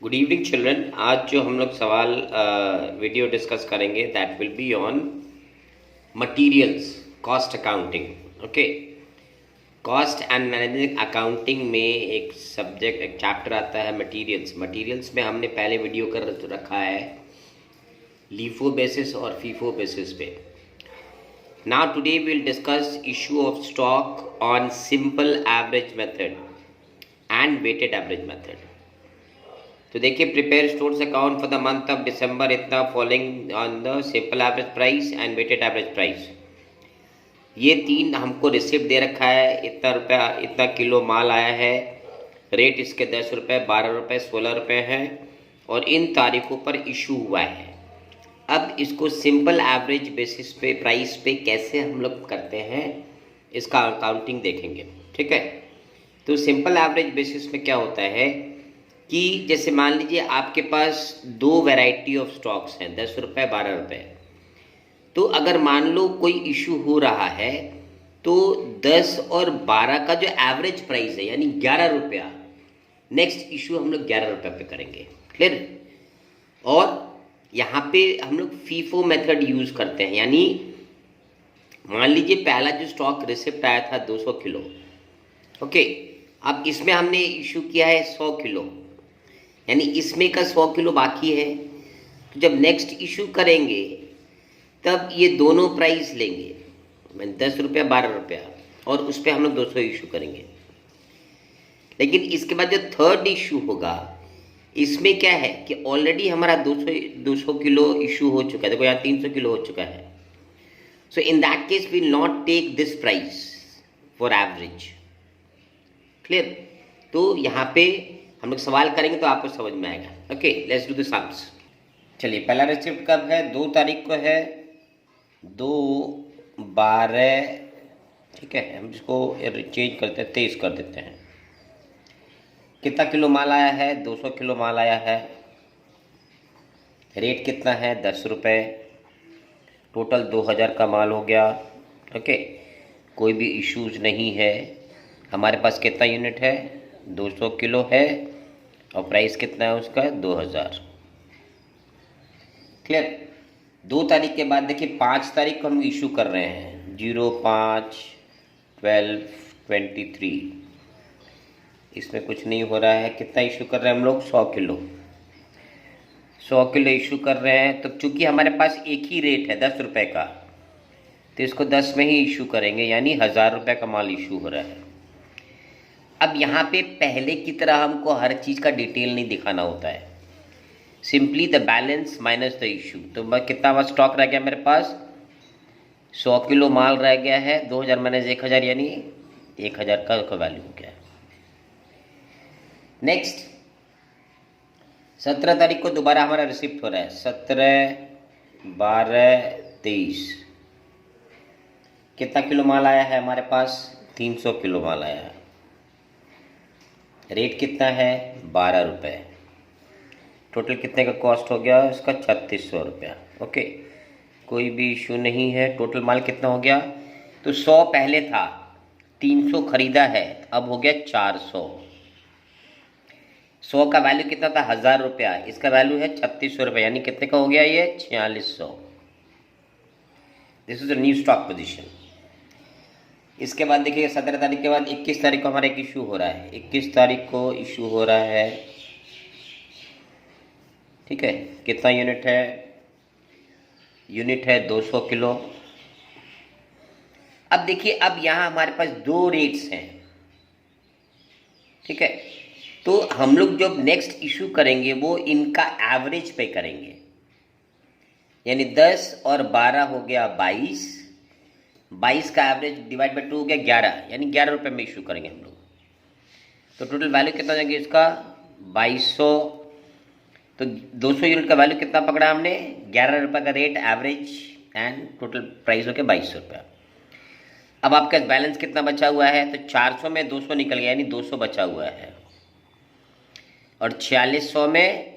Good evening children. आज जो हम लोग सवाल वीडियो डिस्कस करेंगे that will be on materials cost accounting. Okay, cost and management accounting में एक सब्जेक्ट एक चैप्टर आता है मटेरियल्स। मटेरियल्स में हमने पहले वीडियो कर रखा है लीफो बेसिस और फीफो बेसिस पे। Now today will discuss issue of stock on simple average method and weighted average method. तो देखिए, prepare stores account for the month of December इतना following on the simple average price and weighted average price. ये तीन हमको receipt दे रखा है, इतना रुपया इतना किलो माल आया है, रेट इसके 10 रुपये 12 रुपये 16 रुपये हैं और इन तारीखों पर इशू हुआ है। अब इसको सिंपल एवरेज बेसिस पे प्राइस पे कैसे हम लोग करते हैं इसका अकाउंटिंग देखेंगे। ठीक है, तो सिंपल एवरेज बेसिस में क्या होता है कि जैसे मान लीजिए आपके पास दो वैरायटी ऑफ स्टॉक्स हैं, 10 रुपये 12 रुपये। तो अगर मान लो कोई इशू हो रहा है तो 10 और 12 का जो एवरेज प्राइस है यानी 11 रुपया, नेक्स्ट इशू हम लोग 11 रुपये पे करेंगे। क्लियर? और यहाँ पे हम लोग फीफो मेथड यूज करते हैं, यानी मान लीजिए पहला जो स्टॉक रिसिप्ट आया था 200 किलो। ओके, अब इसमें हमने इशू किया है 100 किलो, यानी इसमें का 100 किलो बाकी है। तो जब नेक्स्ट इशू करेंगे तब ये दोनों प्राइस लेंगे, मैं 10 रुपया 12 रुपया, और उस पर हम लोग 200 इशू करेंगे। लेकिन इसके बाद जो थर्ड इशू होगा इसमें क्या है कि ऑलरेडी हमारा 200 किलो इशू हो चुका है। देखो यहाँ 300 किलो हो चुका है। So in that case will not take this price for average. Clear? तो यहाँ पे हम लोग सवाल करेंगे तो आपको समझ में आएगा। Okay, let's do the sums. चलिए, पहला रिसिप्ट कब है? 2 तारीख को है, 2/12। ठीक है, हम इसको चेंज करते हैं, 23 कर देते हैं। कितना किलो माल आया है? 200 किलो माल आया है। रेट कितना है? 10 रुपये। टोटल 2000 का माल हो गया। ओके, कोई भी इश्यूज नहीं है। हमारे पास कितना यूनिट है? 200 किलो है और प्राइस कितना है उसका? 2000। क्लियर? 2 तारीख के बाद देखिए 5 तारीख को हम इशू कर रहे हैं, 05/12/23। इसमें कुछ नहीं हो रहा है। कितना इशू कर रहे हैं हम लोग? 100 किलो। 100 किलो इशू कर रहे हैं। तो चूंकि हमारे पास एक ही रेट है 10 रुपये का, तो इसको 10 में ही इशू करेंगे, यानी 1000 रुपये का माल इशू हो रहा है। अब यहाँ पे पहले की तरह हमको हर चीज़ का डिटेल नहीं दिखाना होता है, simply the balance minus the issue. तो मैं कितना स्टॉक रह गया मेरे पास? 100 किलो माल रह गया है, 2000 माइनस 1000 यानी 1000 का वैल्यू हो गया। नेक्स्ट 17 तारीख को दोबारा हमारा रिसिप्ट हो रहा है, 17/12/23। कितना किलो माल आया है हमारे पास? 300 किलो माल आया है। रेट कितना है? 12 रुपये। टोटल कितने का कॉस्ट हो गया इसका? 3600 रुपया। ओके, कोई भी इशू नहीं है। टोटल माल कितना हो गया? तो 100 पहले था, 300 खरीदा है, अब हो गया 400। 100 का वैल्यू कितना था? 1000 रुपया। इसका वैल्यू है 3600 रुपये, यानी कितने का हो गया ये? 4600। This is a new stock position. इसके बाद देखिए 17 तारीख के बाद 21 तारीख को हमारा एक इशू हो रहा है। 21 तारीख को इशू हो रहा है। ठीक है, कितना यूनिट है? यूनिट है 200 किलो। अब देखिए, अब यहाँ हमारे पास 2 रेट्स हैं। ठीक है, तो हम लोग जब नेक्स्ट इशू करेंगे वो इनका एवरेज पे करेंगे, यानी 10 और 12 हो गया 22। 22 का एवरेज डिवाइड बाई 2 हो गया 11, यानी 11 रुपये में इशू करेंगे हम लोग। तो टोटल वैल्यू कितना हो जाएगी इसका? 2200। तो 200 यूनिट का वैल्यू कितना पकड़ा हमने? 11 रुपये का rate average, and total price हो गया 2200 रुपया। अब आपका बैलेंस कितना बचा हुआ है? तो 400 में 200 निकल गया, यानी 200 बचा हुआ है। और 4600 में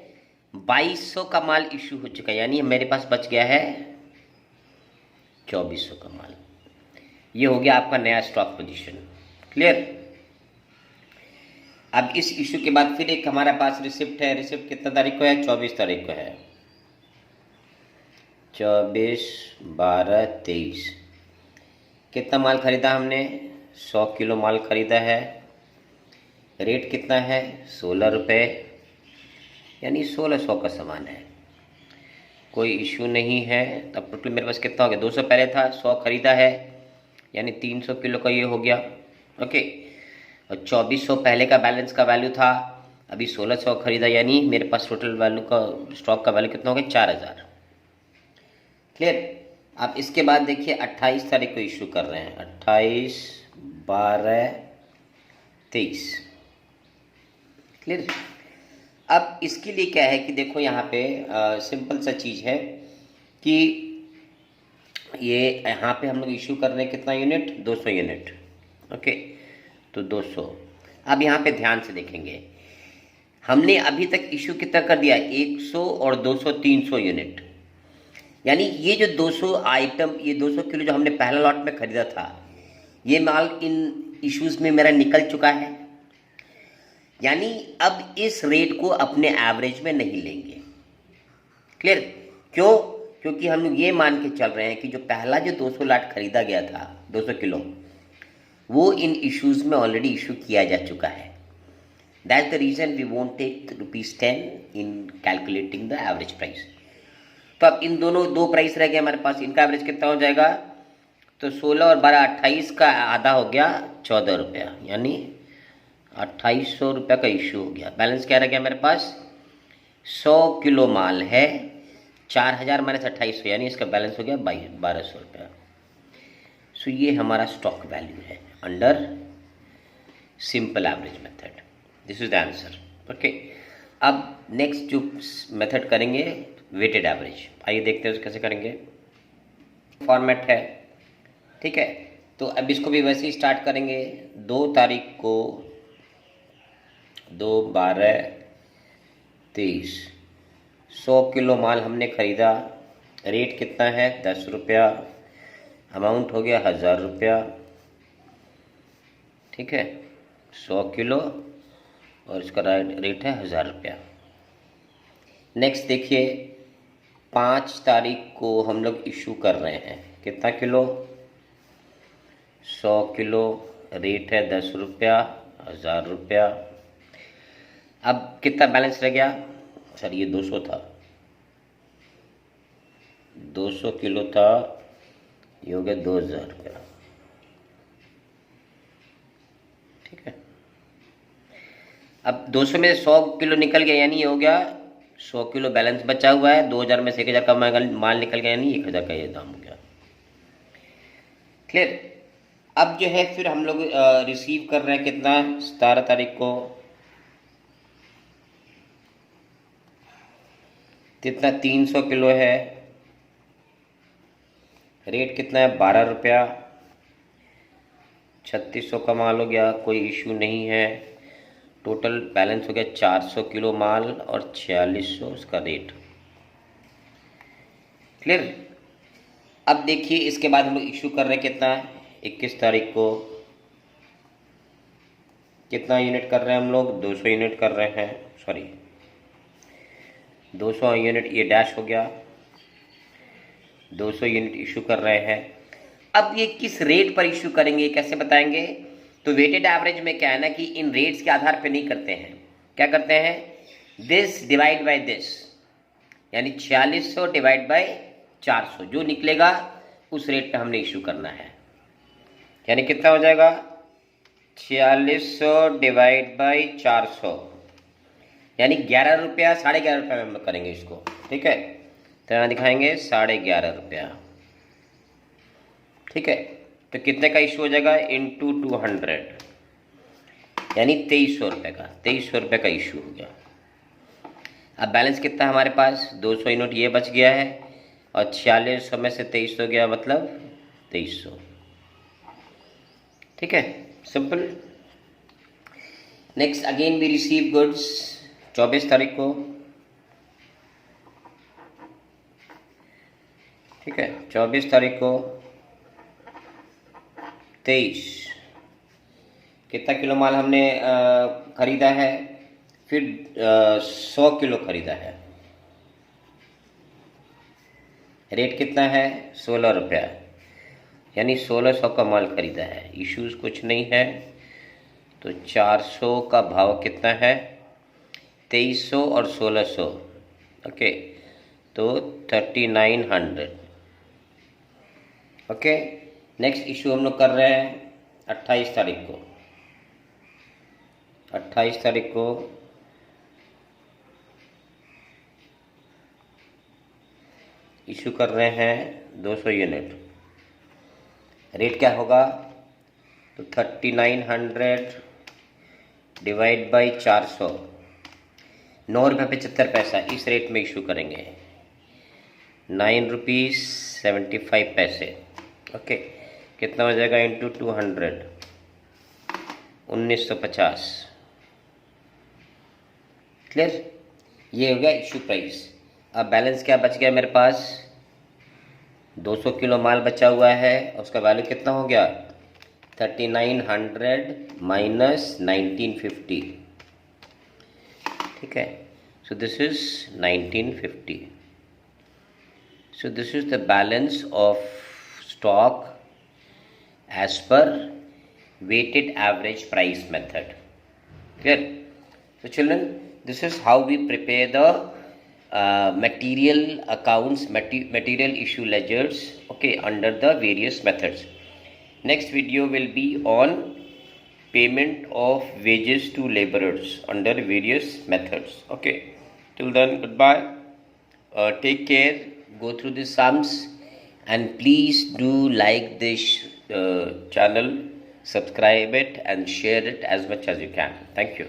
2200 का माल इशू हो चुका है, यानी मेरे पास बच गया है 2400 का माल। ये हो गया आपका नया स्टॉक पोजीशन। क्लियर? अब इस इशू के बाद फिर एक हमारे पास रिसिप्ट है। रिसिप्ट कितना तारीख को है? 24 तारीख को है। 24/12/23। कितना माल खरीदा हमने? 100 किलो माल खरीदा है। रेट कितना है? 16 रुपये, यानी 1600 का सामान है, कोई इशू नहीं है। तब टोटल मेरे पास कितना हो गया? 200 पहले था, 100 खरीदा है, यानी 300 किलो का ये हो गया। ओके, और 2400 पहले का बैलेंस का वैल्यू था, अभी 1600 खरीदा, यानी मेरे पास टोटल वैल्यू का स्टॉक का वैल्यू कितना हो गया? 4000। क्लियर? आप इसके बाद देखिए 28 तारीख को इशू कर रहे हैं, 28/12/23। क्लियर? अब इसके लिए क्या है कि देखो यहाँ पे सिंपल सा चीज़ है कि ये यहाँ पे हम लोग इशू कर रहे हैं कितना यूनिट? 200 यूनिट। ओके, तो 200। अब यहाँ पे ध्यान से देखेंगे, हमने अभी तक इशू कितना कर दिया? 100 और 200, 300 यूनिट। यानी ये जो 200 आइटम, ये 200 किलो जो हमने पहला लॉट में खरीदा था, ये माल इन इश्यूज़ में मेरा निकल चुका है। यानी अब इस रेट को अपने एवरेज में नहीं लेंगे। क्लियर? क्यों? क्योंकि हम लोग ये मान के चल रहे हैं कि जो पहला जो 200 लॉट खरीदा गया था 200 किलो, वो इन इश्यूज़ में ऑलरेडी इशू किया जा चुका है। That's the reason we won't take ₹10 in calculating the average price. तो अब इन दोनों दो प्राइस रह गए हमारे पास, इनका एवरेज कितना हो जाएगा? तो 16 और 12 28 का आधा हो गया 14 रुपया, यानी 2800 रुपये का इशू हो गया। बैलेंस क्या रह गया मेरे पास? 100 किलो माल है, 4000 माइनस 2800, यानी इसका बैलेंस हो गया 1200 रुपया। सो ये हमारा स्टॉक वैल्यू है under simple average method. This is the answer. Okay, अब नेक्स्ट जो मेथड करेंगे वेटेड एवरेज, आइए देखते हैं कैसे करेंगे। फॉर्मेट है, ठीक है। तो अब इसको भी वैसे ही स्टार्ट करेंगे। 2 तारीख को 2/12/23 100 किलो माल हमने ख़रीदा। रेट कितना है? 10 रुपया। अमाउंट हो गया 1000 रुपया, ठीक है। 100 किलो और इसका रेट है 1000 रुपया। नेक्स्ट देखिए, 5 तारीख को हम लोग इशू कर रहे हैं, कितना किलो? 100 किलो, रेट है 10 रुपया, 1000 रुपया। अब कितना बैलेंस रह गया? सर ये 200 था, 200 किलो था, ये हो गया 2000 रुपया, ठीक है। अब 200 में 100 किलो निकल गया, यानी ये हो गया 100 किलो बैलेंस बचा हुआ है। 2000 में से 1000 का माल निकल गया, यानी 1000 का ये दाम हो गया। क्लियर? अब जो है फिर हम लोग रिसीव कर रहे हैं कितना? 17 तारीख को कितना? 300 किलो है। रेट कितना है? 12 रुपया। 3600 का माल हो गया, कोई इशू नहीं है। टोटल बैलेंस हो गया 400 किलो माल और 4600 उसका रेट। क्लियर? अब देखिए इसके बाद हम लोग इशू कर रहे हैं कितना? 21 तारीख को कितना यूनिट कर रहे हैं हम लोग? 200 यूनिट कर रहे हैं, सॉरी 200 यूनिट, ये डैश हो गया। 200 यूनिट इशू कर रहे हैं। अब ये किस रेट पर इशू करेंगे, कैसे बताएंगे? तो वेटेड एवरेज में क्या है ना कि इन रेट्स के आधार पे नहीं करते हैं। क्या करते हैं? दिस डिवाइड बाय दिस, यानी 4600 डिवाइड बाय 400, जो निकलेगा उस रेट पे हमने इशू करना है। यानी कितना हो जाएगा? 4600 डिवाइड बाय 400, यानी 11 रुपया, 11.5 रुपया में हम लोग करेंगे इसको, ठीक है। तो यहाँ दिखाएंगे 11.5 रुपया, ठीक है। तो कितने का इशू हो जाएगा? इंटू 200, यानी 2300 रुपये का, 2300 रुपये का इशू हो गया। अब बैलेंस कितना है हमारे पास? 200 यूनिट ये बच गया है, और 4600 में से 2300 गया, मतलब 2300, ठीक है। Simple. Next again we receive goods 24 तारीख को, ठीक है। 24 तारीख को 23, कितना किलो माल हमने खरीदा है, फिर 100 किलो खरीदा है, रेट कितना है 16 रुपया, यानी 1600 का माल खरीदा है, इश्यूज कुछ नहीं है। तो 400 का भाव कितना है 2300 और 1600, ओके, तो 3900। ओके, नेक्स्ट इशू हम लोग कर रहे हैं 28 तारीख को। 28 तारीख को इशू कर रहे हैं 200 यूनिट। रेट क्या होगा, तो 3900 डिवाइड बाई 400, 9 रुपये 75 पैसा, इस रेट में इशू करेंगे, 9 रुपीज़ 75 पैसे। ओके, कितना हो जाएगा इंटू 200, 1950। क्लियर, ये हो गया इशू प्राइस। अब बैलेंस क्या बच गया मेरे पास, 200 किलो माल बचा हुआ है, उसका वैल्यू कितना हो गया 3900 माइनस 1950, ठीक है। So this is 1950। So this is the balance of stock as per weighted average price method. Clear? So children, this is how we prepare the material accounts, material issue ledgers, okay, under the various methods. Next video will be on payment of wages to laborers under various methods. Okay, till then, goodbye. Take care, go through the sums, and please do like this channel, subscribe it and share it as much as you can. Thank you.